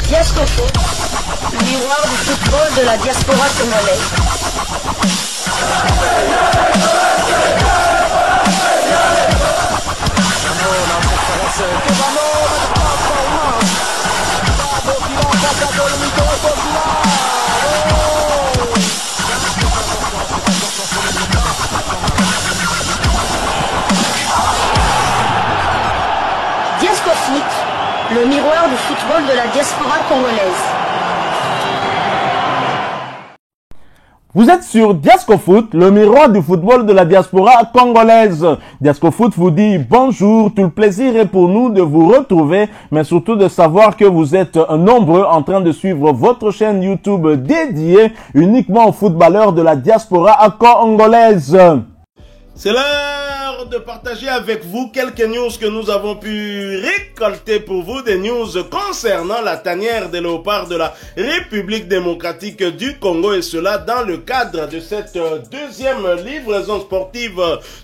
Diascofoot, le miroir du football de la diaspora congolaise. Diascofoot, le miroir du football de la diaspora congolaise. Vous êtes sur Diascofoot, le miroir du football de la diaspora congolaise. Diascofoot vous dit bonjour, tout le plaisir est pour nous de vous retrouver, mais surtout de savoir que vous êtes nombreux en train de suivre votre chaîne YouTube dédiée uniquement aux footballeurs de la diaspora congolaise. C'est l'heure de partager avec vous quelques news que nous avons pu récolter pour vous, des news concernant la tanière des léopards de la République démocratique du Congo, et cela dans le cadre de cette deuxième livraison sportive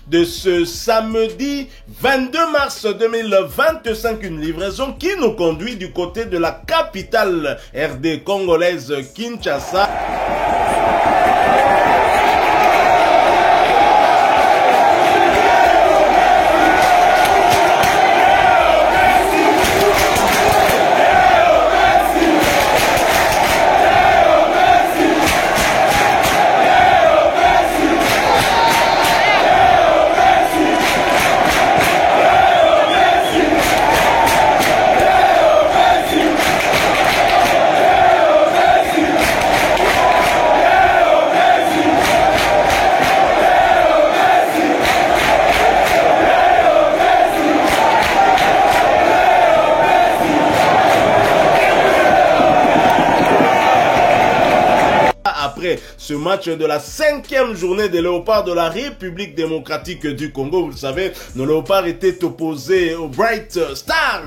de ce samedi 22 mars 2025, une livraison qui nous conduit du côté de la capitale RD congolaise, Kinshasa. Après ce match de la 5e journée des Léopards de la République démocratique du Congo, vous le savez, nos Léopards étaient opposés au Bright Star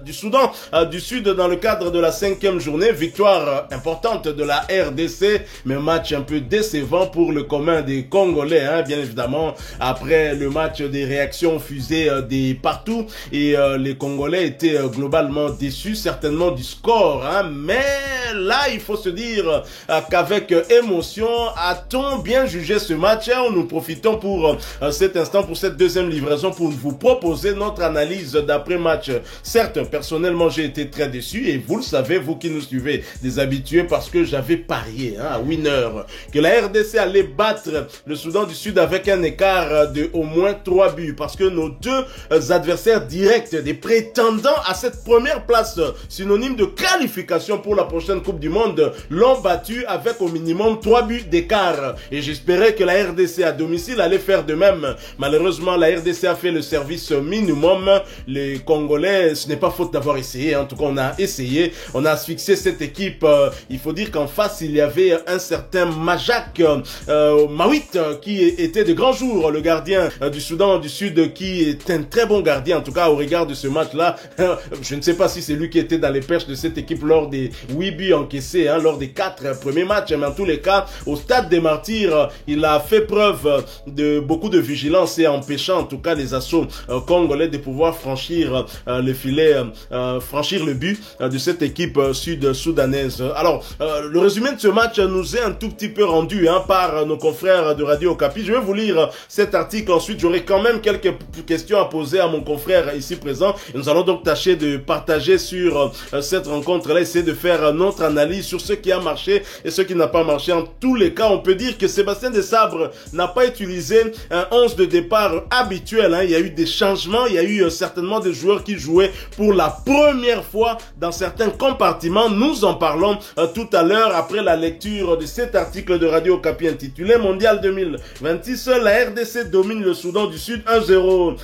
du Soudan du Sud dans le cadre de la 5e journée. Victoire importante de la RDC, mais match un peu décevant pour le commun des Congolais, hein, bien évidemment. Après le match, des réactions fusées des partout, et les Congolais étaient globalement déçus, certainement du score, hein, mais là, il faut se dire qu'avec émotion, a-t-on bien jugé ce match? Nous profitons pour cet instant, pour cette deuxième livraison, pour vous proposer notre analyse d'après-match. Certes, personnellement, j'ai été très déçu, et vous le savez, vous qui nous suivez, des habitués, parce que j'avais parié à winner que la RDC allait battre le Soudan du Sud avec un écart de au moins 3 buts, parce que nos deux adversaires directs, des prétendants à cette première place, synonyme de qualification pour la prochaine Coupe du Monde, l'ont battu avec au minimum 3 buts d'écart. Et j'espérais que la RDC à domicile allait faire de même. Malheureusement, la RDC a fait le service minimum. Les Congolais, ce n'est pas faute d'avoir essayé. En tout cas, on a essayé. On a asphyxié cette équipe. Il faut dire qu'en face, il y avait un certain Majak Mawit qui était de grands jours, le gardien du Soudan du Sud, qui est un très bon gardien. En tout cas, au regard de ce match-là, je ne sais pas si c'est lui qui était dans les perches de cette équipe lors des 8 buts encaissés, hein, lors des 4 premiers matchs. Mais en tous les cas, au stade des Martyrs, il a fait preuve de beaucoup de vigilance, et empêchant en tout cas les assauts congolais de pouvoir franchir le filet, franchir le but de cette équipe sud-soudanaise. Alors, le résumé de ce match nous est un tout petit peu rendu, hein, par nos confrères de Radio Okapi. Je vais vous lire cet article. Ensuite, j'aurai quand même quelques questions à poser à mon confrère ici présent. Et nous allons donc tâcher de partager sur cette rencontre-là, essayer de faire notre analyse sur ce qui a marché et ce qui n'a pas marché. En tous les cas, on peut dire que Sébastien Desabre n'a pas utilisé un 11 de départ habituel, hein. Il y a eu des changements, il y a eu certainement des joueurs qui jouaient pour la première fois dans certains compartiments. Nous en parlons tout à l'heure après la lecture de cet article de Radio Okapi intitulé Mondial 2026, la RDC domine le Soudan du Sud 1-0.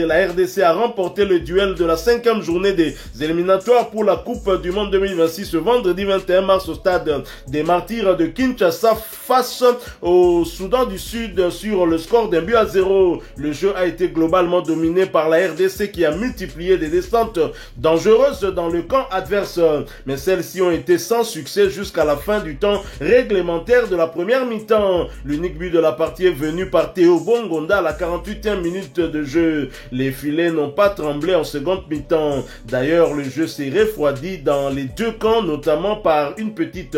La RDC a remporté le duel de la 5e journée des éliminatoires pour la Coupe du Monde 2026 ce vendredi 21 mars au stade des Martyrs de de Kinshasa face au Soudan du Sud sur le score d'1-0. Le jeu a été globalement dominé par la RDC qui a multiplié des descentes dangereuses dans le camp adverse. Mais celles-ci ont été sans succès jusqu'à la fin du temps réglementaire de la première mi-temps. L'unique but de la partie est venu par Théo Bongonda à la 48e minute de jeu. Les filets n'ont pas tremblé en seconde mi-temps. D'ailleurs, le jeu s'est refroidi dans les deux camps, notamment par une petite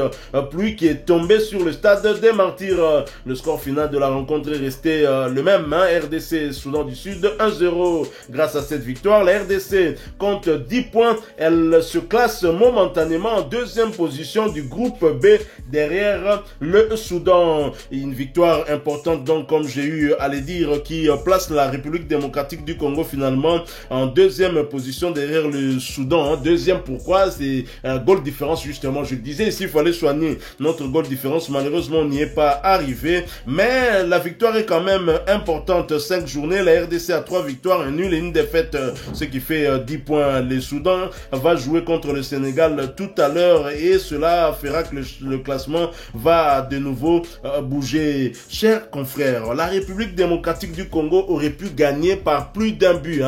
pluie qui est tombée sur le stade des Martyrs. Le score final de la rencontre est resté le même, RDC Soudan du Sud 1-0. Grâce à cette victoire, la RDC compte 10 points. Elle se classe momentanément en deuxième position du groupe B derrière le Soudan. Une victoire importante donc, comme j'ai eu à le dire, qui place la République démocratique du Congo finalement en deuxième position derrière le Soudan. Deuxième, pourquoi? C'est un goal différence justement. Je disais ici, il fallait soigner notre goal différence. Malheureusement, on n'y est pas arrivé. Mais la victoire est quand même importante. 5 journées, la RDC a 3 victoires, un nul et une défaite, ce qui fait 10 points. Le Soudan va jouer contre le Sénégal tout à l'heure et cela fera que le classement va de nouveau bouger. Chers confrères, la République démocratique du Congo aurait pu gagner par plus d'un but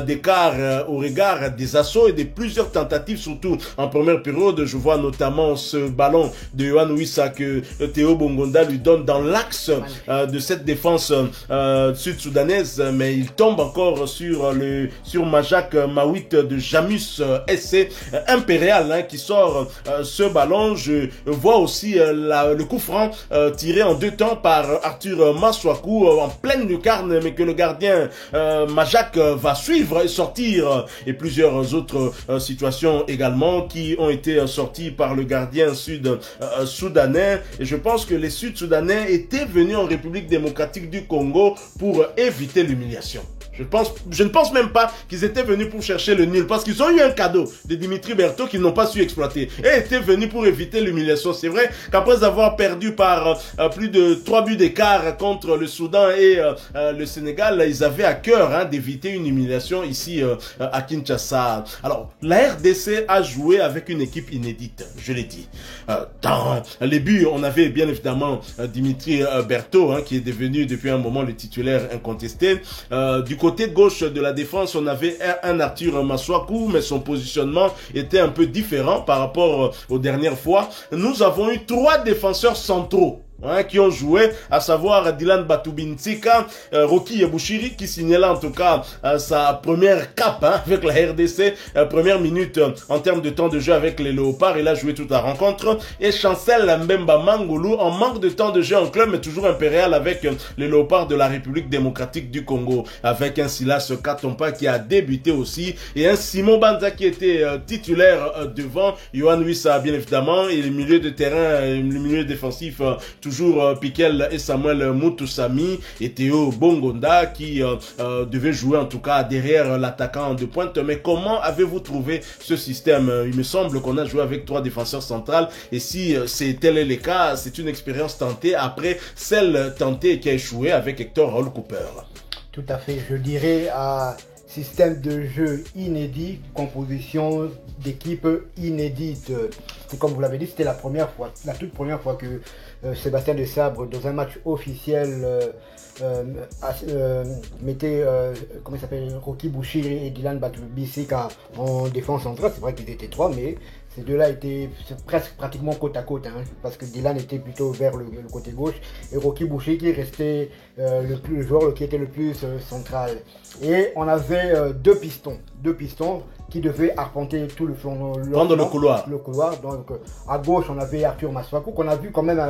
d'écart au regard des assauts et de plusieurs tentatives, surtout en première période. Je vois notamment ce ballon de Yohan Wissa que Théo Bongonda lui donne dans l'axe de cette défense sud-soudanaise, mais il tombe encore sur Majak Mawit de Jamus SC Impérial qui sort ce ballon. Je vois aussi le coup franc tiré en deux temps par Arthur Maswaku en pleine lucarne, mais que le gardien Majak va suivre et sortir, et plusieurs autres situations également qui ont été sorties par le gardien sud-soudanais. Et je pense que les Sud-Soudanais étaient venus en République démocratique du Congo pour éviter l'humiliation. Je ne pense même pas qu'ils étaient venus pour chercher le nul, parce qu'ils ont eu un cadeau de Dimitri Berthaud qu'ils n'ont pas su exploiter et étaient venus pour éviter l'humiliation. C'est vrai qu'après avoir perdu par plus de 3 buts d'écart contre le Soudan et le Sénégal, ils avaient à cœur d'éviter une humiliation ici à Kinshasa. Alors, la RDC a joué avec une équipe inédite, je l'ai dit. Dans les buts, on avait bien évidemment Dimitri Berthaud qui est devenu depuis un moment le titulaire incontesté. Du côté gauche de la défense, on avait un Arthur Maswaku, mais son positionnement était un peu différent par rapport aux dernières fois. Nous avons eu 3 défenseurs centraux qui ont joué, à savoir Dylan Batubintsika, Rocky Yabushiri, qui signalait en tout cas sa première cape avec la RDC, première minute en termes de temps de jeu avec les Léopards. Il a joué toute la rencontre. Et Chancel Mbemba Mangoulou, en manque de temps de jeu en club, mais toujours impérial avec les Léopards de la République démocratique du Congo, avec un Silas Katompa qui a débuté aussi, et un Simon Banza qui était titulaire devant, Yohan Wissa bien évidemment, et le milieu de terrain, le milieu défensif, toujours Piquel et Samuel Moutoussami et Théo Bongonda qui devaient jouer en tout cas derrière l'attaquant de pointe. Mais comment avez-vous trouvé ce système? Il me semble qu'on a joué avec 3 défenseurs centrales, et si tel est le cas, c'est une expérience tentée après celle tentée qui a échoué avec Hector Raoul Cooper. Tout à fait, je dirais à système de jeu inédit, composition d'équipe inédite. Comme vous l'avez dit, c'était la toute première fois que Sébastien Desabre, dans un match officiel, mettait comment il s'appelle, Rocky Bouchiri et Dylan Batubisika en défense centrale. C'est vrai qu'ils étaient 3, mais ces deux-là étaient presque pratiquement côte à côte, parce que Dylan était plutôt vers le côté gauche et Rocky Bouchiri qui restait le joueur qui était le plus central. Et on avait deux pistons qui devaient arpenter tout le flanc, prendre le couloir. Donc à gauche on avait Arthur Maswaku qu'on a vu quand même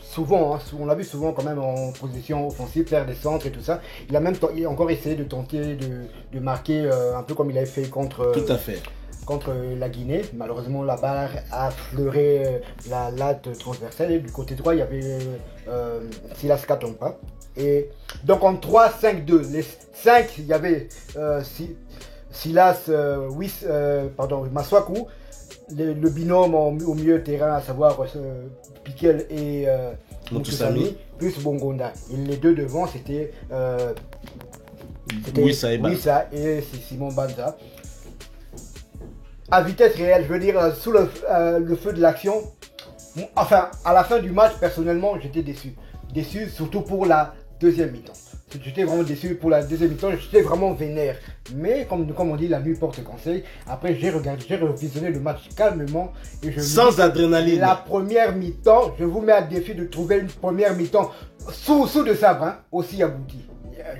souvent, on l'a vu souvent quand même en position offensive, faire des centres et tout ça. Il a même encore essayé de tenter de marquer un peu comme il avait fait contre. Tout à fait. Contre la Guinée. Malheureusement, la barre a fleuré la latte transversale. Et du côté droit, il y avait Silas Katompa. Et donc en 3-5-2, les 5, il y avait Silas Maswaku, le binôme au milieu de terrain, à savoir Piquel et Moutoussami, plus Bongonda. Et les deux devant, c'était Wissa et Simon Banza. À vitesse réelle, je veux dire, sous le feu de l'action, Enfin, à la fin du match, personnellement, j'étais déçu. Déçu surtout pour la deuxième mi-temps. J'étais vraiment déçu pour la deuxième mi-temps, j'étais vraiment vénère. Mais comme on dit, la nuit porte conseil. Après, j'ai revisionné le match calmement. Et sans adrénaline. La première mi-temps, je vous mets à défi de trouver une première mi-temps sous de sabre, hein, aussi aboutie.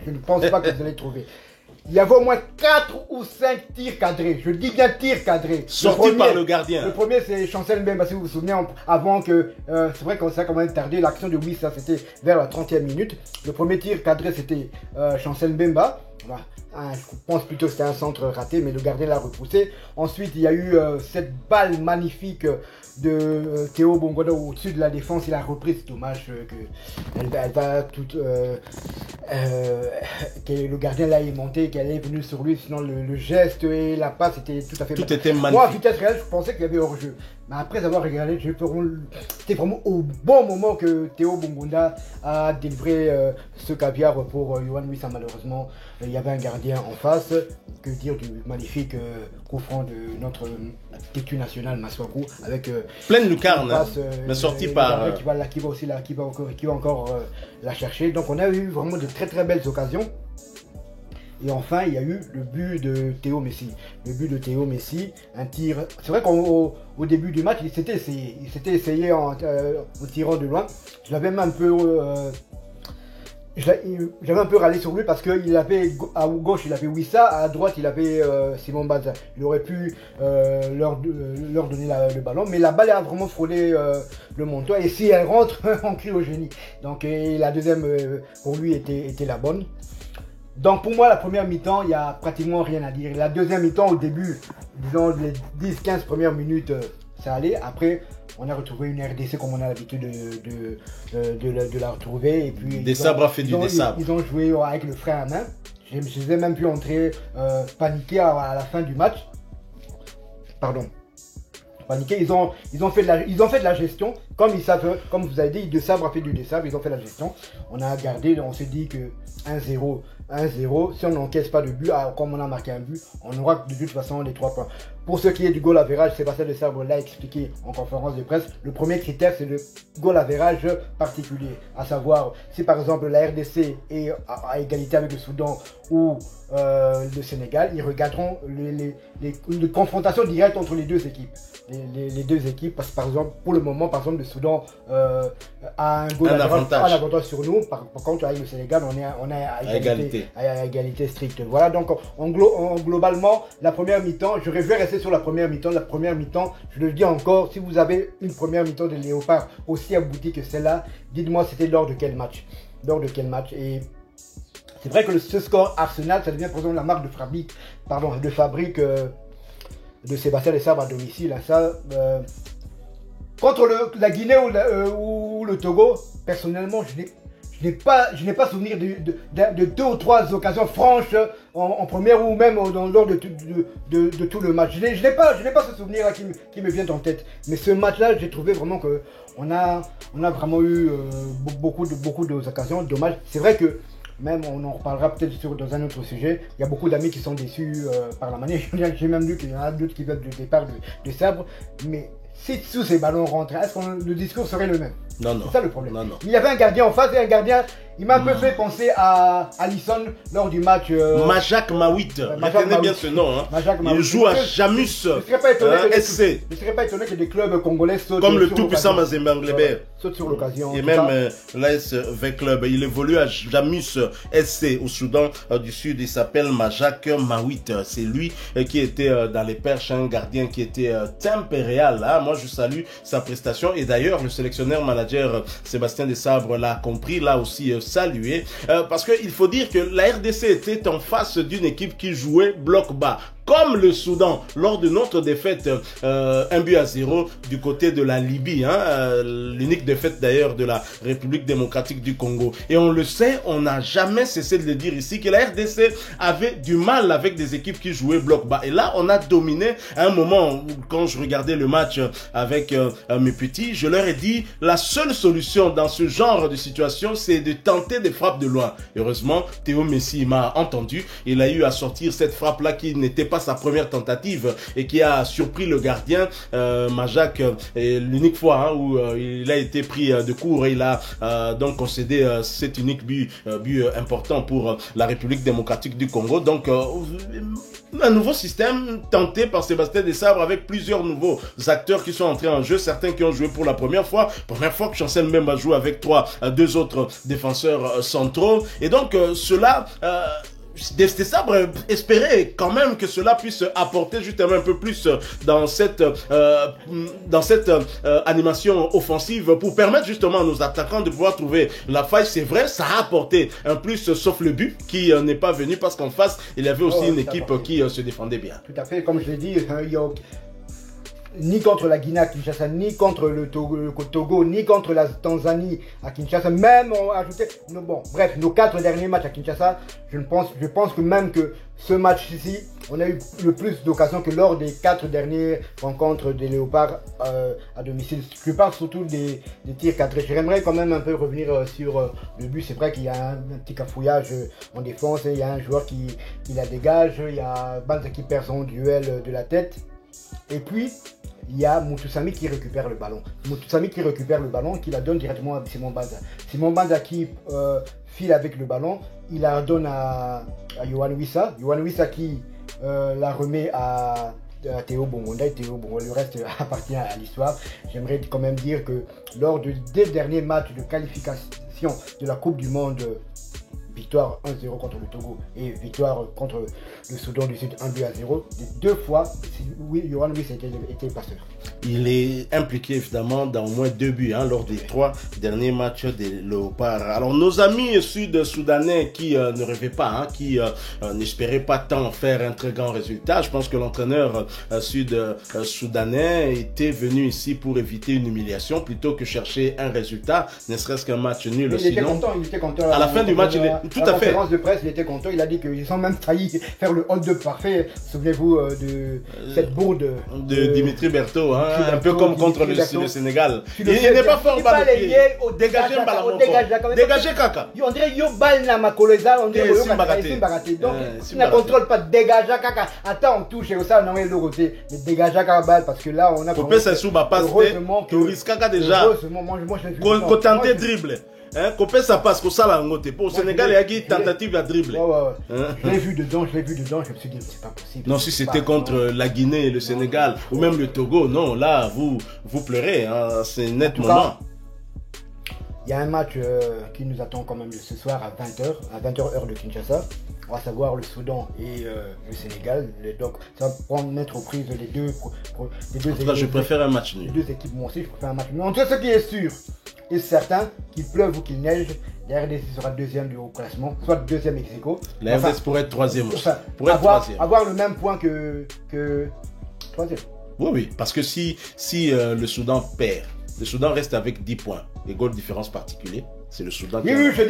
Je ne pense pas que vous allez trouver. Il y avait au moins 4 ou 5 tirs cadrés. Je dis bien tirs cadrés. Sortis par le gardien. Le premier, c'est Chancel Mbemba, si vous vous souvenez, avant que... c'est vrai que ça a quand même tardé. L'action de Wissa, c'était vers la 30e minute. Le premier tir cadré, c'était Chancel Mbemba. Voilà. Je pense plutôt que c'était un centre raté, mais le gardien l'a repoussé. Ensuite, il y a eu cette balle magnifique de Théo Bongonda au-dessus de la défense. Il a repris, c'est dommage qu'elle va toute... que le gardien l'a aimanté, qu'elle est venue sur lui. Sinon, le geste et la passe était tout à fait... Tout était magnifique. Moi, à vitesse réelle, je pensais qu'il y avait hors-jeu. Mais après avoir regardé, c'était vraiment au bon moment que Théo Bongonda a délivré ce caviar pour Yohan Wissa. Malheureusement, il y avait un gardien en face. Que dire du magnifique coup franc de notre têtu national Maswaku avec pleine lucarne, mais sorti par qui va encore la chercher. Donc on a eu vraiment de très très belles occasions. Et enfin, il y a eu le but de Théo Messi. Le but de Théo Messi, un tir... C'est vrai qu'au début du match, il s'était essayé en tirant de loin. Je l'avais même un peu... J'avais un peu râlé sur lui parce qu'il avait, à gauche il avait Wissa, à droite il avait Simon Banza. Il aurait pu leur donner le ballon, mais la balle a vraiment frôlé le montois et si elle rentre, on crie au génie. Donc la deuxième pour lui était la bonne. Donc pour moi la première mi-temps il n'y a pratiquement rien à dire. La deuxième mi-temps au début, disons les 10-15 premières minutes ça allait. Après on a retrouvé une RDC comme on a l'habitude de la retrouver. Et puis, des sabres a fait du sabre. Ils ont joué avec le frein à main. Je les ai même pu entrer paniquer à la fin du match. Pardon. Paniquer, ils ont fait de la gestion. Comme ils savent, comme vous avez dit, De Sabre a fait du désabre, ils ont fait la gestion. On a gardé, on s'est dit que 1-0, si on n'encaisse pas de but, comme on a marqué un but, on aura de toute façon les 3 points. Pour ce qui est du goal average, Sébastien De Sabre l'a expliqué en conférence de presse. Le premier critère, c'est le goal average particulier. À savoir, si par exemple la RDC est à égalité avec le Soudan ou le Sénégal, ils regarderont les confrontations directes entre les deux équipes. Les deux équipes, parce que par exemple, pour le moment, par exemple, le Soudan a un avantage sur nous. Par contre, avec le Sénégal, on est à égalité stricte. Voilà, donc globalement, la première mi-temps, je vais rester sur la première mi-temps. La première mi-temps, je le dis encore, si vous avez une première mi-temps de Léopard aussi aboutie que celle-là, dites-moi c'était lors de quel match. Et c'est vrai que ce score Arsenal, ça devient par exemple la marque de fabrique de Sébastien De Sabre à domicile. Ça, contre la Guinée ou le Togo, personnellement, je n'ai pas souvenir de 2 ou 3 occasions franches en première ou même lors de tout le match. Je n'ai pas ce souvenir là qui me vient en tête. Mais ce match-là, j'ai trouvé vraiment que on a vraiment eu beaucoup d'occasions. Dommage. C'est vrai que même on en reparlera peut-être dans un autre sujet. Il y a beaucoup d'amis qui sont déçus par la manière. J'ai même vu qu'il y en a d'autres qui veulent du départ de Sabre. Mais si tous ces ballons rentrent, est-ce que le discours serait le même? Non. C'est ça le problème. Non. Il y avait un gardien en face et un gardien, il m'a un peu fait penser à Alisson lors du match. Majak Mawit. Retenez bien ce nom. Hein. Il joue à Jamus SC. Je ne serais pas étonné que des clubs congolais sautent comme le tout-puissant Mazembe Anglebert. Saute sur l'occasion. Et même l'ASV Club. Il évolue à Jamus SC au Soudan du Sud. Il s'appelle Majak Mawit. C'est lui qui était dans les perches, un gardien qui était tempéréal. Hein. Moi, je salue sa prestation. Et d'ailleurs, le sélectionneur manager Sébastien De Sabre l'a compris, l'a aussi salué. Parce qu'il faut dire que la RDC était en face d'une équipe qui jouait bloc bas. Comme le Soudan, lors de notre défaite 1-0 du côté de la Libye, hein, l'unique défaite d'ailleurs de la République démocratique du Congo. Et on le sait, on n'a jamais cessé de le dire ici, que la RDC avait du mal avec des équipes qui jouaient bloc bas. Et là, on a dominé à un moment où, quand je regardais le match avec mes petits, je leur ai dit, la seule solution dans ce genre de situation, c'est de tenter des frappes de loin. Heureusement, Théo Messi m'a entendu. Il a eu à sortir cette frappe-là qui n'était pas sa première tentative et qui a surpris le gardien Majak, l'unique fois hein, où il a été pris de court et il a donc concédé cet unique but important pour la République démocratique du Congo. Donc un nouveau système tenté par Sébastien Desabre avec plusieurs nouveaux acteurs qui sont entrés en jeu, certains qui ont joué pour la première fois que Chancel Mbemba joue avec deux autres défenseurs centraux. Et donc cela... Desabre espérait quand même que cela puisse apporter justement un peu plus dans cette animation offensive pour permettre justement à nos attaquants de pouvoir trouver la faille. C'est vrai, ça a apporté un plus sauf le but qui n'est pas venu parce qu'en face il y avait aussi une équipe qui se défendait bien. Tout à fait, comme je l'ai dit, ni contre la Guinée à Kinshasa, ni contre le Togo, ni contre la Tanzanie à Kinshasa, même on a ajouté, bon, bref, nos 4 derniers matchs à Kinshasa, je pense que même que ce match-ci, on a eu le plus d'occasions que lors des 4 dernières rencontres des Léopards à domicile. Je parle surtout des tirs cadrés. J'aimerais quand même un peu revenir sur le but. C'est vrai qu'il y a un petit cafouillage en défense, il y a un joueur qui la dégage, il y a Banza qui perd son duel de la tête, et puis il y a Moutoussamy qui récupère le ballon. Moutoussamy qui récupère le ballon, qui la donne directement à Simon Banza. Simon Banza qui file avec le ballon, il la donne à Yohan Wissa. Yohan Wissa qui la remet à Théo Bongonda, et Théo Bongonda, le reste appartient à l'histoire. J'aimerais quand même dire que lors des derniers matchs de qualification de la Coupe du Monde, victoire 1-0 contre le Togo et victoire contre le Soudan du Sud 1-0. Les 2 fois, Yohan Wissa était le passeur. Il est impliqué évidemment dans au moins 2 buts hein, lors des 3 derniers matchs des Léopards. Alors nos amis sud-soudanais qui ne rêvaient pas, hein, qui n'espéraient pas tant faire un très grand résultat, je pense que l'entraîneur sud-soudanais était venu ici pour éviter une humiliation plutôt que chercher un résultat, ne serait-ce qu'un match nul. Il était content. À la fin du match, tout à fait. Conférence de presse, il était content. Il a dit qu'ils ont même failli faire le hold-up parfait. Souvenez-vous de cette bourde de Dimitri Berthaud, hein, un peu comme contre le Sénégal. Il n'est pas fort balle au pied. Dégagez Mbalamoko. Dégagez Kaka. On dirait yo bal na makoloza, on dirait yo Simbarate. Donc il ne contrôle pas. Dégagez Kaka. Attends, on touche et ça on envoie le côté. Mais dégagez Kaka balle parce que là on a. Kopé ça sous ma passe. Touriste Kaka déjà. Côté dribble. Hein, Kopé ça passe que ça là en côté. Pour au Sénégal il y a une tentative à dribbler. Je l'ai vu dedans, je me suis dit c'est pas possible. Non, si c'était contre la Guinée, le Sénégal ou même le Togo, non, là vous pleurez, hein, c'est nettement. Il y a un match qui nous attend quand même ce soir à 20h heure de Kinshasa. On va savoir le Soudan et le Sénégal. Donc ça va mettre aux prises les deux équipes. Je préfère un match nul. Les deux équipes, moi aussi je préfère un match nul. En tout cas, ce qui est sûr et certain, qu'il pleuve ou qu'il neige, la RDC sera 2e du haut classement, soit 2e ex-aequo. La RDC pourrait être 3e aussi. Avoir le même point que 3e. Oui, parce que si le Soudan perd, le Soudan reste avec 10 points, égale différence particulière. C'est le Soudan. Oui, je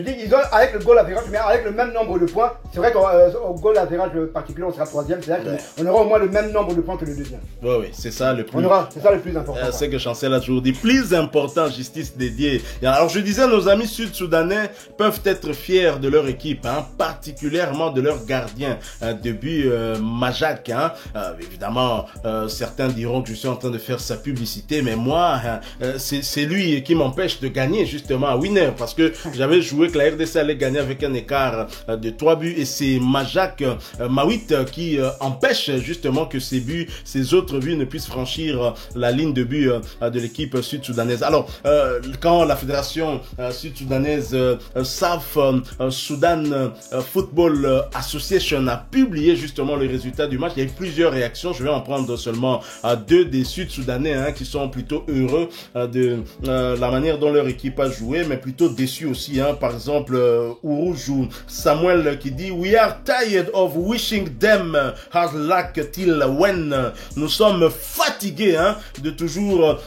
dis, ils ont avec le goal average, mais avec le même nombre de points. C'est vrai qu'au goal average particulier, on sera 3e. C'est-à-dire qu'on aura au moins le même nombre de points que le 2e. Oui, c'est ça le plus. C'est ça le plus important. C'est que Chancel a toujours dit. Plus important, justice dédiée. Alors je disais, nos amis sud-soudanais peuvent être fiers de leur équipe, hein, particulièrement de leur gardien de but, Majak. Hein. Évidemment, certains diront que je suis en train de faire sa publicité, mais moi, c'est lui qui m'empêche de gagner justement à Winner, parce que j'avais joué que la RDC allait gagner avec un écart de 3 buts et c'est Majak Mawit qui empêche justement que ces autres buts ne puissent franchir la ligne de but de l'équipe sud-soudanaise. Alors, quand la fédération sud-soudanaise SAF Sudan Football Association a publié justement les résultats du match, il y a eu plusieurs réactions. Je vais en prendre seulement 2 des sud-soudanais hein, qui sont plutôt heureux de la manière dont leur équipe a joué, mais plutôt déçu aussi. Hein. Par exemple, Ouroujou Samuel qui dit « We are tired of wishing them hard luck till when ?» Nous sommes fatigués hein, de toujours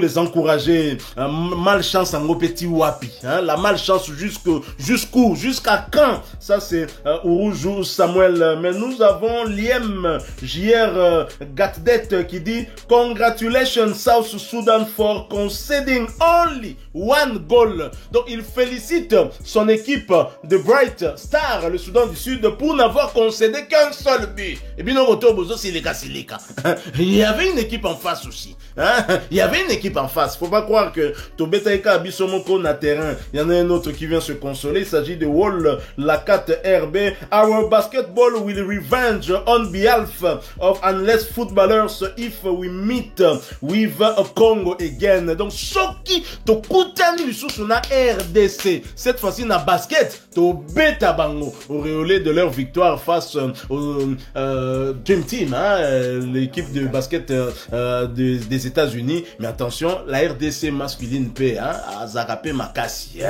les encourager. Malchance en petit wapi. Hein. La malchance jusqu'où? Jusqu'à quand? Ça c'est Ouroujou Samuel. Mais nous avons Liem JR Gatdet qui dit « Congratulations South Sudan for conceding only one one goal. Donc il félicite son équipe de Bright Star, le Soudan du Sud, pour n'avoir concédé qu'un seul but. Et puis non, il y avait une équipe en face aussi. Hein? Il y avait une équipe en face. Faut pas croire que Tobetaika Abisomoko na terrain. Il y en a un autre qui vient se consoler. Il s'agit de Wall Lakat RB. Our basketball will revenge on behalf of unless footballers if we meet with a Congo again. Donc, Soki, to kutani lisusu na RDC. Cette fois-ci, na basket, to beta bango. Auréolé de leur victoire face au Dream Team, hein, l'équipe de basket des États-Unis. Mais attention, la RDC masculine paie, hein, à Zarapé Makassi.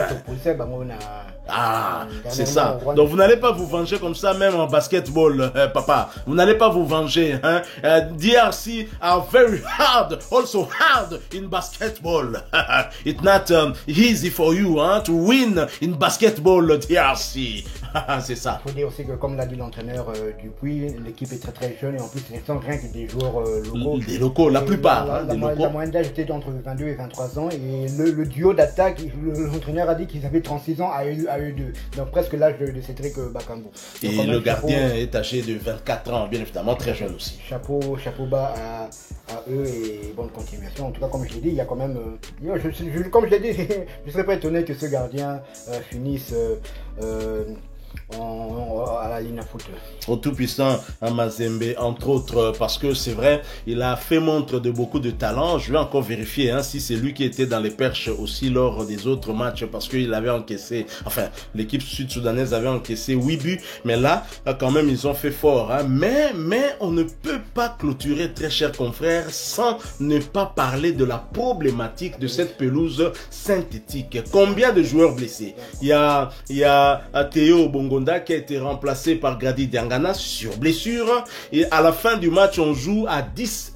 Ah, c'est ça. Donc vous n'allez pas vous venger comme ça, même en basketball, papa. Vous n'allez pas vous venger. Hein? DRC are very hard, also hard in basketball. It's not easy for you to win in basketball, DRC. C'est ça. Il faut dire aussi que, comme l'a dit l'entraîneur Dupuis, l'équipe est très très jeune et en plus, ce ne sont rien que des joueurs locaux. Des locaux, la plupart. La moyenne d'âge était entre 22 et 23 ans et le duo d'attaque, l'entraîneur a dit qu'ils avaient 36 ans à eux deux. Donc presque l'âge de Cédric Bakambu. Et le gardien est âgé de 24 ans, bien évidemment, très jeune aussi. Chapeau bas à eux et bonne continuation. En tout cas, comme je l'ai dit, il y a quand même... comme je l'ai dit, je ne serais pas étonné que ce gardien finisse... à la ligne à foot. Au tout-puissant Mazembe, entre autres, parce que c'est vrai, il a fait montre de beaucoup de talent. Je vais encore vérifier hein, si c'est lui qui était dans les perches aussi lors des autres matchs, parce qu'il avait encaissé, enfin, l'équipe sud-soudanaise avait encaissé 8 buts, mais là, quand même, ils ont fait fort. Hein. Mais on ne peut pas clôturer, très chers confrères, sans ne pas parler de la problématique de cette pelouse synthétique. Combien de joueurs blessés? Il y a Théo Bongonda qui a été remplacé par Grady Diangana sur blessure. Et à la fin du match, on joue à 10,5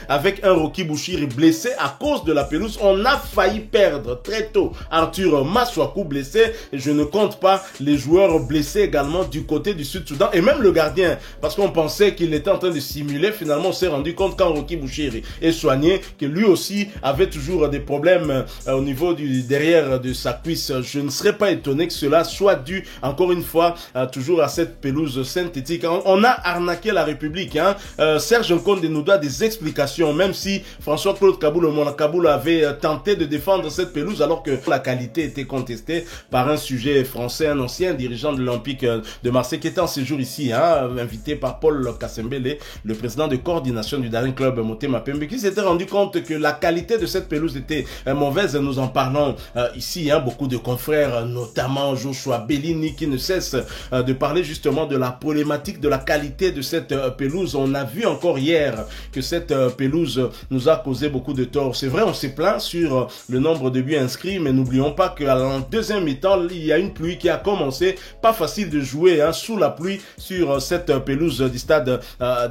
avec un Rocky Bouchiri blessé à cause de la pelouse. On a failli perdre très tôt Arthur Maswaku blessé. Et je ne compte pas les joueurs blessés également du côté du Sud-Soudan et même le gardien parce qu'on pensait qu'il était en train de simuler. Finalement, on s'est rendu compte quand Rocky Bouchiri est soigné que lui aussi avait toujours des problèmes au niveau du derrière de sa cuisse. Je ne serais pas étonné que cela soit dû encore une fois toujours à cette pelouse synthétique. On a arnaqué la République. Hein. Serge Nkonde nous doit des explications, même si François-Claude Kaboul avait tenté de défendre cette pelouse alors que la qualité était contestée par un sujet français, un ancien dirigeant de l'Olympique de Marseille qui était en séjour ici, hein, invité par Paul Kassembele, le président de coordination du Daring Club Motema Pembe, qui s'était rendu compte que la qualité de cette pelouse était mauvaise. Nous en parlons ici, hein, beaucoup de confrères, notamment Joshua Bellini, qui ne cesse de parler justement de la problématique de la qualité de cette pelouse. On a vu encore hier que cette pelouse nous a causé beaucoup de tort. C'est vrai, on s'est plaint sur le nombre de buts inscrits, mais n'oublions pas qu'en deuxième mi-temps, il y a une pluie qui a commencé. Pas facile de jouer hein, sous la pluie sur cette pelouse du stade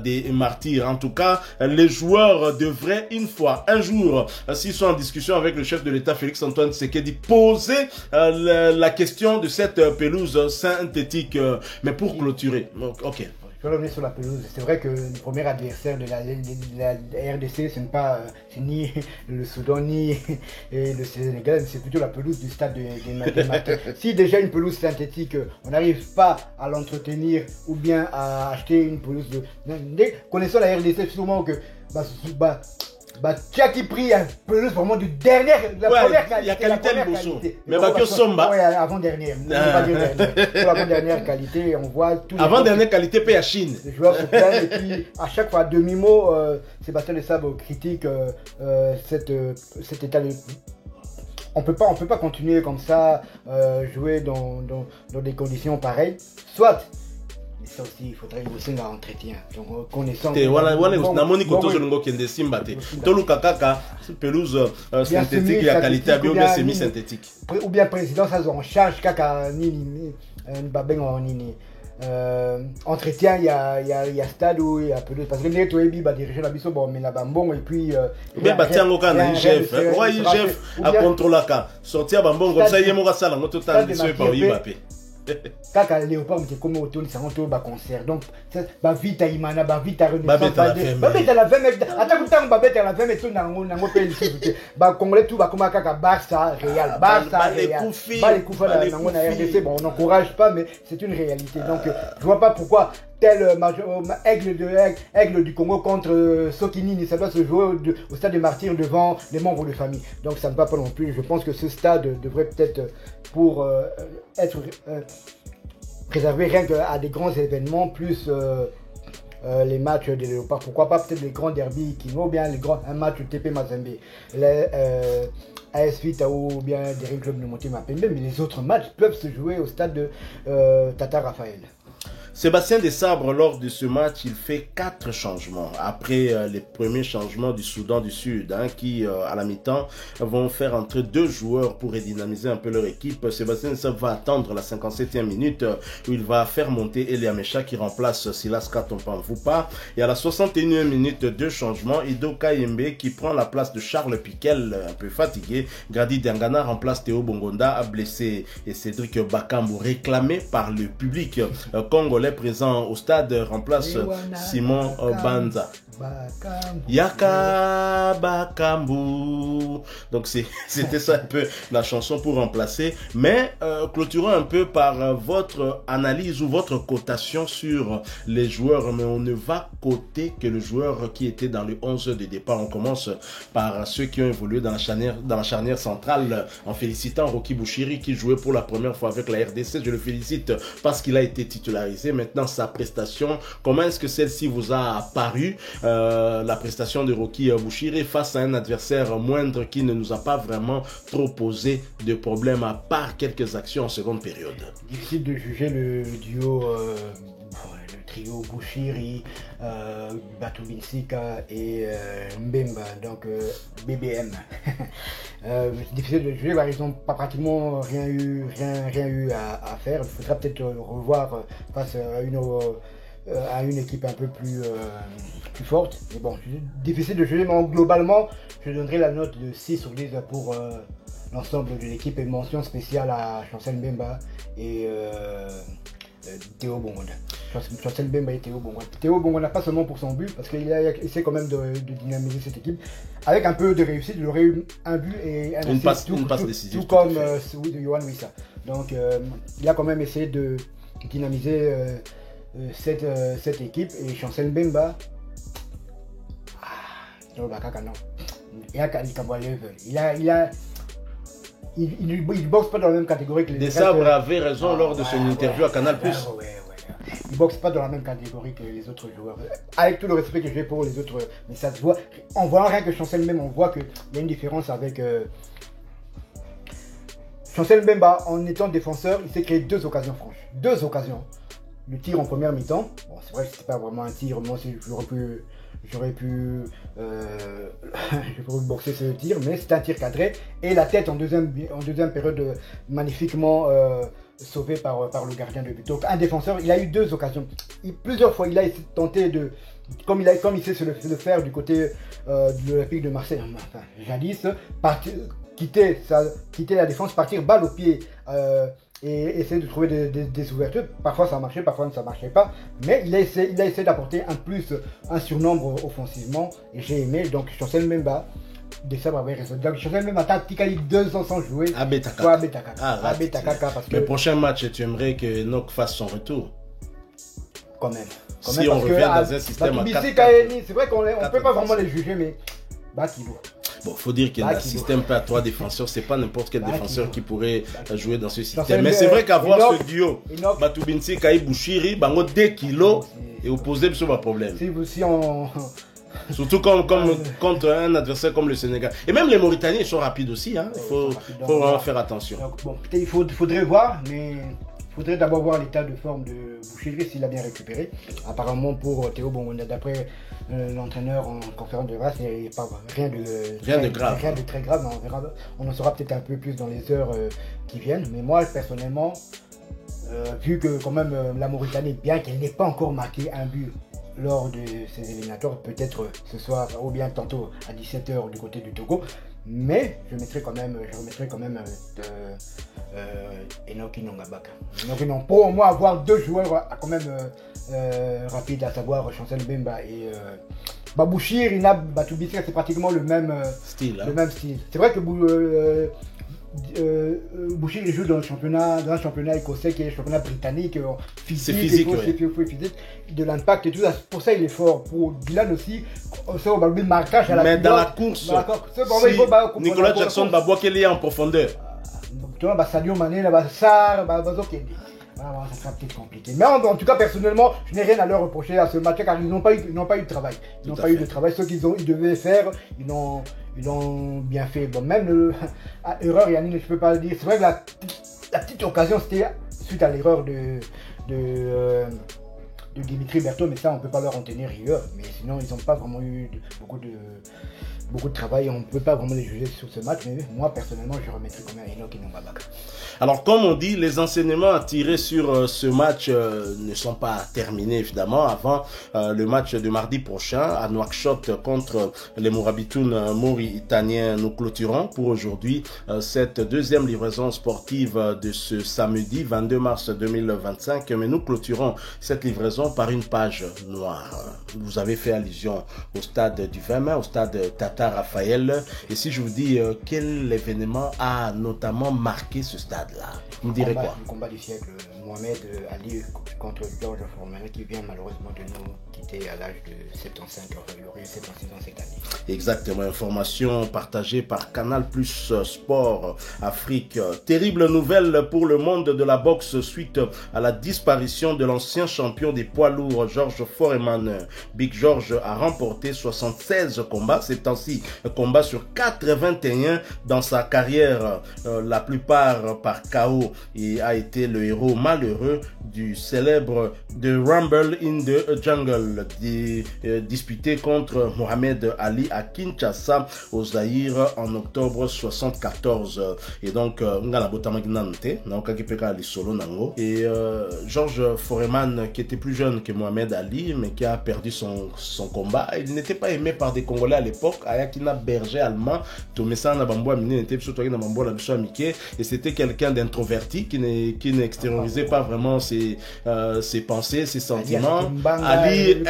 des Martyrs. En tout cas, les joueurs devraient un jour, s'ils sont en discussion avec le chef de l'État, Félix-Antoine Tshisekedi, poser la question de cette pelouse synthétique. Mais pour clôturer, ok. Je vais revenir sur la pelouse. C'est vrai que le premier adversaire de la RDC, ce n'est pas ni le Soudan ni le Sénégal, c'est plutôt la pelouse du stade des Martyrs. Si déjà une pelouse synthétique, on n'arrive pas à l'entretenir ou bien à acheter une pelouse connaissant la RDC, sûrement que qui pris un pelouse vraiment du dernier, la première qualité. Il y a qualité de Bosso. Mais avant-dernière. Avant-dernière qualité, on voit tout. Avant-dernière qualité, paye à Chine. Les joueurs se plaignent et puis à chaque fois, à demi-mot, Sébastien Le Sable critique cet état de... On peut pas continuer comme ça, jouer dans des conditions pareilles. Soit... Ça aussi, il faudrait aussi un entretien. Donc, connaissant. Pelouse synthétique et à qualité ou bien semi-synthétique. Ou bien président, ça en charge, kaka nini, entretien, il y a stade où il y a pelouse. Parce que les Toebi va diriger la biso, bon, mais la bambon et puis. Bien, tiens, on a un chef. Ouais, chef à contrôler la sortir bambon comme ça, il y a mon salle, notre temps de ce par Ibapé. Kaka Léopard mais comme autour ça on ba concert donc ba vite Imana ba vite Renaissance ba vite la 20 mètres attends temps ba vite la 20 mètres na ngo pe ici ba congolais tout ba comme Kaka Barça Real Barça Real ba les coups na ngo na RDC bon on n'encourage pas mais c'est une réalité donc je vois pas pourquoi tel aigle du Congo contre Sokinini, ça doit se jouer au stade des martyrs devant les membres de famille. Donc ça ne va pas non plus. Je pense que ce stade devrait peut-être pour être réservé rien qu'à des grands événements, plus les matchs des Léopards. Pourquoi pas peut-être les grands derbies qui ou bien un match TP Mazembe. AS Vita ou bien des clubs de Monté Mapembe, mais les autres matchs peuvent se jouer au stade de Tata Raphaël. Sébastien Desabre, lors de ce match, il fait 4 changements. Après les premiers changements du Soudan du Sud, qui, à la mi-temps, vont faire entrer 2 joueurs pour redynamiser un peu leur équipe. Sébastien Desabre va attendre la 57e minute où il va faire monter Elia Mecha qui remplace Silas Katompan-Vupa. Et à la 61e minute, 2 changements. Ido Kayembe qui prend la place de Charles Piquel, un peu fatigué. Grady Dangana remplace Théo Bongonda, blessé. Et Cédric Bakambu, réclamé par le public congolais présent au stade, remplace Simon Banza. Yaka Bakambu. Donc c'était ça un peu la chanson pour remplacer. Mais clôturons un peu par votre analyse ou votre cotation sur les joueurs. Mais on ne va coter que le joueur qui était dans le 11 de départ. On commence par ceux qui ont évolué dans la charnière centrale, en félicitant Rocky Bouchiri qui jouait pour la première fois avec la RDC. Je le félicite parce qu'il a été titularisé. Maintenant sa prestation, comment est-ce que celle-ci vous a apparu? La prestation de Rocky Bouchiri face à un adversaire moindre qui ne nous a pas vraiment trop posé de problème à part quelques actions en seconde période. Difficile de juger le duo, le trio Bouchiri, Batubinsika et Mbemba, donc BBM. Difficile de juger, ils n'ont pas pratiquement rien eu à faire. Il faudra peut-être revoir face à une équipe un peu plus forte. Mais bon, difficile de juger, mais globalement, je donnerai la note de 6 sur 10 pour l'ensemble de l'équipe et mention spéciale à Chancel Mbemba et Théo Bongonda. Chancel Mbemba et Théo Bongonda. Théo Bongonda, pas seulement pour son but, parce qu'il essaie quand même de dynamiser cette équipe. Avec un peu de réussite, il aurait eu un but et un assist, une passe décisive. Tout comme celui de Yohan Wissa. Donc, il a quand même essayé de dynamiser cette équipe. Et Chancel Mbemba, non. Il boxe pas dans la même catégorie que les autres. Desabre avait raison lors de son interview à Canal+. Il boxe pas dans la même catégorie que les autres joueurs. Avec tout le respect que j'ai pour les autres, mais ça se voit. En voyant rien que Chancel même, on voit qu'il y a une différence avec Chancel Mbemba. En étant défenseur, il s'est créé 2 occasions franches. 2 occasions. Le tir en première mi-temps. Bon, c'est vrai que c'était pas vraiment un tir. Moi, j'aurais pu boxer ce tir, mais c'est un tir cadré. Et la tête en deuxième période magnifiquement sauvée par le gardien de but. Donc un défenseur, il a eu 2 occasions. Plusieurs fois, il a tenté de, comme il sait se le faire du côté de l'Olympique de Marseille, enfin, jadis, quitter la défense, partir balle au pied. Et essayer de trouver des ouvertures. Parfois ça marchait, parfois ça marchait pas. Mais il a essayé d'apporter un surnombre offensivement. Et j'ai aimé. Donc Chancel Mbemba, Desabre avait raison. Donc Chancel Mbemba, tactiquement 2 ans sans jouer. Abétakaka. Le prochain match, tu aimerais que Enoch fasse son retour? Quand même. Si on revient dans un système à 4. C'est vrai qu'on ne peut pas vraiment les juger, mais Bakivo. Bon, faut dire qu'il y a un système pas à 3 défenseurs, c'est pas n'importe quel défenseur qui pourrait jouer dans ce système. Mais c'est vrai qu'avoir ce duo, Batubinsi, Kaï Bouchiri, bango 2 kilos et opposé sur un problème. Surtout contre un adversaire comme le Sénégal. Et même les Mauritaniens ils sont rapides aussi, il faut vraiment faire attention. Donc, bon, il faudrait voir, mais il faudrait d'abord voir l'état de forme de Bouchiri s'il a bien récupéré. Apparemment pour Théo Bongonda, d'après l'entraîneur en conférence de presse, il n'y a pas rien de grave. Rien de très grave, mais on en saura peut-être un peu plus dans les heures qui viennent. Mais moi personnellement, vu que quand même la Mauritanie, bien qu'elle n'ait pas encore marqué un but lors de ces éliminatoires, peut-être ce soir ou bien tantôt à 17 h du côté du Togo, Mais je remettrai quand même Enoch Inongabaka. Pour moi, avoir deux joueurs quand même rapides, à savoir Chancel Bemba et Babouchir, Ina Batoubissi, c'est pratiquement le même style. C'est vrai que Bouchir joue dans un championnat écossais qui est le championnat britannique, physique, de l'impact et tout ça. Pour ça il est fort. Pour Dylan aussi, ça va le marquage à la mais dans la course, Nicolas Jackson va voir qu'il est en profondeur. Sadio Mané, Sar, ça sera peut-être compliqué. Mais en tout cas, personnellement, je n'ai rien à leur reprocher à ce match car ils n'ont pas eu de travail. Ils n'ont pas eu de travail. Ce qu'ils devaient faire, ils l'ont bien fait. Bon, même erreur, Yannick, je ne peux pas le dire. C'est vrai que la petite occasion, c'était suite à l'erreur de Dimitri Berthaud, mais ça, on ne peut pas leur en tenir rigueur. Mais sinon, ils n'ont pas vraiment eu beaucoup de travail. On ne peut pas vraiment les juger sur ce match. Mais moi, personnellement, je remettrai quand même Enoch Inongabaka. Alors, comme on dit, les enseignements à tirer sur ce match ne sont pas terminés, évidemment. Avant le match de mardi prochain, à Nouakchott contre les Mourabitoun mauritaniens, nous clôturons pour aujourd'hui cette deuxième livraison sportive de ce samedi 22 mars 2025. Mais nous clôturons cette livraison par une page noire. Vous avez fait allusion au stade du 20 mai, au stade Tata Raphaël. Et si je vous dis quel événement a notamment marqué ce stade-là, vous me direz quoi? Le combat du siècle, Mohamed Ali contre George Foreman, qui vient malheureusement de nous quitter à l'âge de 75 ans. Il aurait 76 ans cette année. Exactement, information partagée par Canal Plus Sport Afrique. Terrible nouvelle pour le monde de la boxe suite à la disparition de l'ancien champion des poids lourds George Foreman. Big George a remporté 76 combats, c'est ainsi combat sur 81 dans sa carrière, la plupart par KO, et a été le héros malheureux du célèbre The Rumble in the Jungle disputé contre Mohamed Ali à Kinshasa au Zaïre en octobre 74. Et donc et George Foreman, qui était plus jeune que Mohamed Ali mais qui a perdu son combat, il n'était pas aimé par des Congolais à l'époque. Ayakina berger allemand, et c'était quelqu'un d'introverti qui n'extériorisait pas vraiment ses pensées, ses sentiments. Ali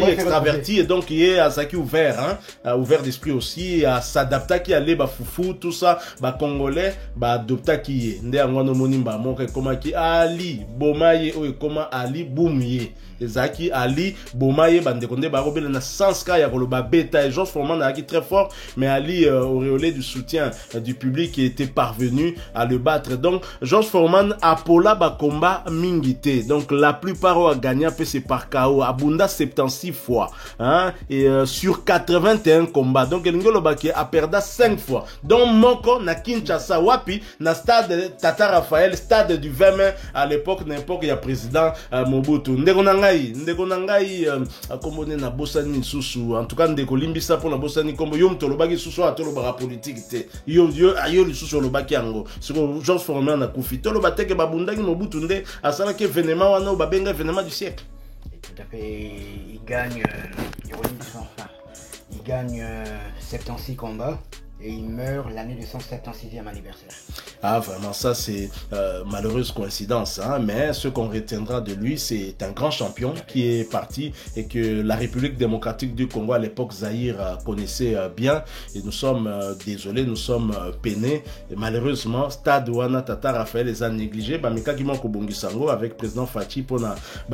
extraverti, et donc il est à Zaki ouvert, ouvert d'esprit aussi, à s'adapter qui allait foufou tout ça, congolais adopta qui ndé angwano monimba moke koma ki Ali bomaye o koma Ali boumye Zaki Ali bomaye bande konde ba robele na sanska ya koloba beta. Et George Foreman a acquis très fort, mais Ali auréolé du soutien du public qui était parvenu à le battre. Donc George Foreman apola ba combat mingité, donc la plupart a gagné c'est par KO, abunda 76 fois, et sur 81 combats. Donc Elingolo Baki a perdu 5 fois, donc Moko na Kinshasa wapi na stade Tata Raphaël, stade du 20 mai à l'époque, n'importe il y a président Mobutu. Ndeko nangai komone na bosani susu, en tout cas ndeko limbisa pour na bosani kombo yom tolobaki susu atolobaka politique te yo ayo susu lobaki yango siko George Foreman na kufi tolobate babundaki Mobutu nde asala ke événement wana babenga événement du siècle. Tout à fait, il gagne 76 combats et il meurt l'année de son 76e anniversaire. Ah, vraiment, ça c'est malheureuse coïncidence, mais ce qu'on retiendra de lui, c'est un grand champion qui est parti et que la République démocratique du Congo à l'époque Zaïre connaissait bien. Et nous sommes désolés, nous sommes peinés. Et malheureusement, Stade Wana Tata Raphaël les a négligés. Mika Kimoko Bongisango avec président Fachi pour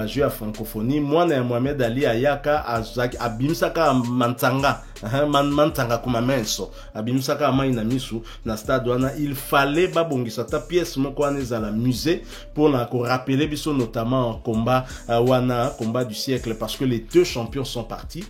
jouer à francophonie. Moi, Mohamed Ali Ayaka Abimsaka Mantanga, Mantanga Kumamenso, Abimsaka Amaina Misu, na Stade Wana, il fallait babongisa ta pièce moko wana ezala musée pour rappeler biso notamment combat combat du siècle, parce que les deux champions sont partis,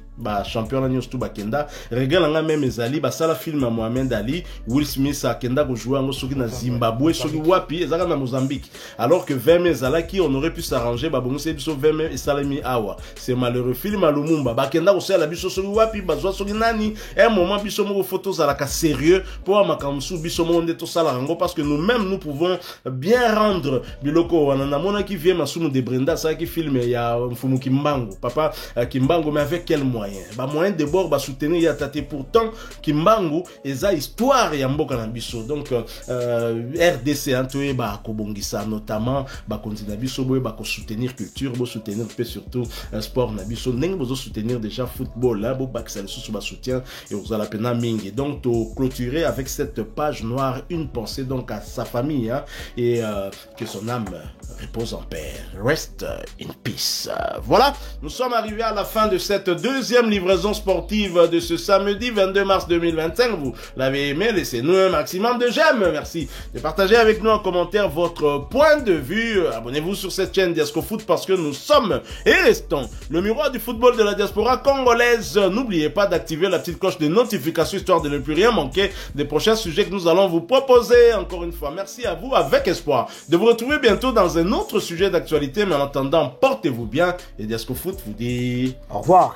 champion la nyos tout bakenda regalanga même ezali sala film à Mohamed Ali, Will Smith akenda ko jouer ngo soki na Zimbabwe soki wapi ezaka na Mozambique, alors que 20 ezala qui on aurait pu s'arranger babongisa biso 20 et salami awa. C'est malheureux, film à Lumumba bakenda ko sala biso soki wapi bazwa soki nani un moment biso moko photos à la sérieux pour makamsu biso monde to sala rango, parce que que nous-mêmes, nous pouvons bien rendre biloko wananamona qui vient masumu de Brenda ça qui filme il y a Mfumu Kimbangu papa Kimbangu mais avec quel moyen moyen de bord soutenir ya tate pourtant Kimbangu eza histoire ya mboka na biso donc RDC antoye ba kobongisa notamment ba continuer biso boye ba ko soutenir culture bo soutenir peu surtout sport na biso ndenge bozo soutenir déjà football là bo bakisa sous ba soutien et vous allez pena mingi donc to clôturer avec cette page noire une pensée donc à sa famille hein, et que son âme repose en paix. Rest in peace. Voilà, nous sommes arrivés à la fin de cette deuxième livraison sportive de ce samedi 22 mars 2025. Vous l'avez aimé, laissez-nous un maximum de j'aime. Merci de partager avec nous en commentaire votre point de vue. Abonnez-vous sur cette chaîne Diasco Foot parce que nous sommes et restons le miroir du football de la diaspora congolaise. N'oubliez pas d'activer la petite cloche de notification histoire de ne plus rien manquer des prochains sujets que nous allons vous proposer. Encore une fois, merci à vous avec espoir de vous retrouver bientôt dans un autre sujet d'actualité. Mais en attendant, portez-vous bien et Diasco Foot vous dit au revoir.